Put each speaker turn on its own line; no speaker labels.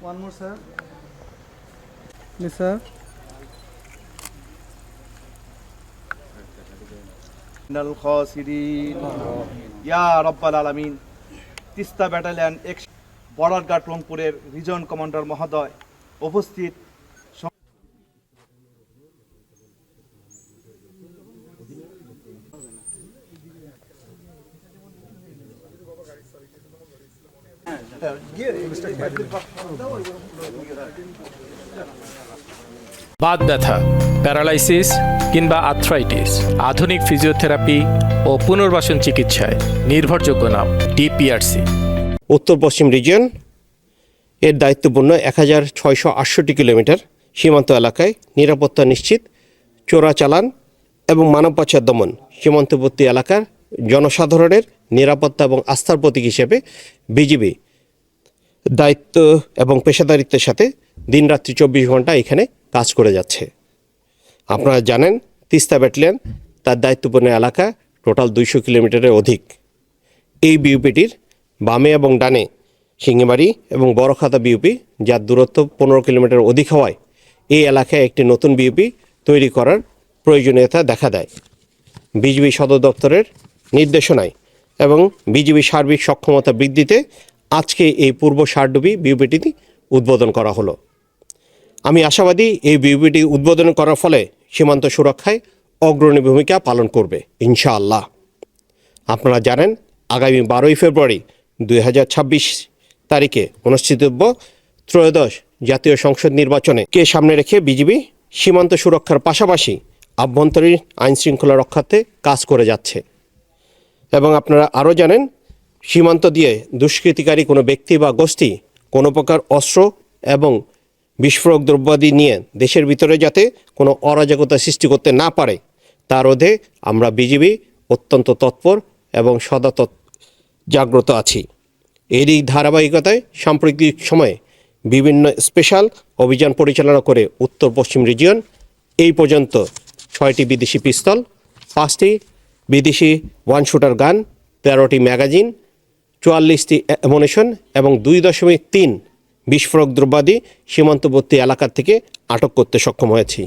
One more, sir. Yes, sir.
ইয়া রব্বাল আলামিন। Teesta battalion X border guard রংপুরের রিজন কমান্ডার মহোদয় উপস্থিত,
বাত ব্যথা, প্যারালাইসিস কিংবা আর্থ্রাইটিস, আধুনিক ফিজিওথেরাপি ও পুনর্বাসন চিকিৎসায় নির্ভরযোগ্য নাম ডিপিআরসি।
উত্তর পশ্চিম রিজিয়ন এর দায়িত্বপূর্ণ 1668 কিলোমিটার সীমান্ত এলাকায় নিরাপত্তা নিশ্চিত, চোরাচালান এবং মানব পাচার দমন, সীমান্তবর্তী এলাকার জনসাধারণের নিরাপত্তা এবং আস্থার প্রতীক হিসেবে বিজিবি দায়িত্ব এবং পেশাদারিত্বের সাথে দিনরাত্রি 24 ঘন্টা এখানে কাজ করে যাচ্ছে। আপনারা জানেন তিস্তা ব্যাটালিয়ন তার দায়িত্বপূর্ণ এলাকা টোটাল 200 কিলোমিটারের অধিক। এই বিউপিটির বামে এবং ডানে সিঙ্গিমারি এবং বড়খাতা বিউপি, যার দূরত্ব 15 কিলোমিটার অধিক হওয়ায় এই এলাকায় একটি নতুন বিউপি তৈরি করার প্রয়োজনীয়তা দেখা দেয়। বিজিবি সদর দপ্তরের নির্দেশনায় এবং বিজিবি সার্বিক সক্ষমতা বৃদ্ধিতে আজকে এই পূর্ব ষাটডুবি বিউপিটি উদ্বোধন করা হলো। আমি আশাবাদী এই বিউপিটি উদ্বোধন করার ফলে সীমান্ত সুরক্ষায় অগ্রণী ভূমিকা পালন করবে ইনশাআল্লাহ। আপনারা জানেন আগামী 12ই ফেব্রুয়ারি 2026 তারিখে অনুষ্ঠিতব্য ত্রয়োদশ জাতীয় সংসদ নির্বাচনে সামনে রেখে বিজিবি সীমান্ত সুরক্ষার পাশাপাশি আভ্যন্তরীণ আইনশৃঙ্খলা রক্ষার্থে কাজ করে যাচ্ছে। এবং আপনারা আরও জানেন সীমান্ত দিয়ে দুষ্কৃতিকারী কোনো ব্যক্তি বা গোষ্ঠী কোনো প্রকার অস্ত্র এবং বিস্ফোরক দ্রব্যাদি নিয়ে দেশের ভিতরে যাতে কোনো অরাজকতা সৃষ্টি করতে না পারে তার রোধে আমরা বিজিবি অত্যন্ত তৎপর এবং সদা জাগ্রত আছি। এরই ধারাবাহিকতায় সাম্প্রতিক সময়ে বিভিন্ন স্পেশাল অভিযান পরিচালনা করে উত্তর পশ্চিম রিজিয়ন এই পর্যন্ত 6টি বিদেশি পিস্তল, 5টি বিদেশি one shooter gun, 13টি magazine, 44টি ammunition এবং 2.3 বিস্ফোরক দ্রব্যাদি সীমান্তবর্তী এলাকা থেকে আটক করতে সক্ষম হয়েছি।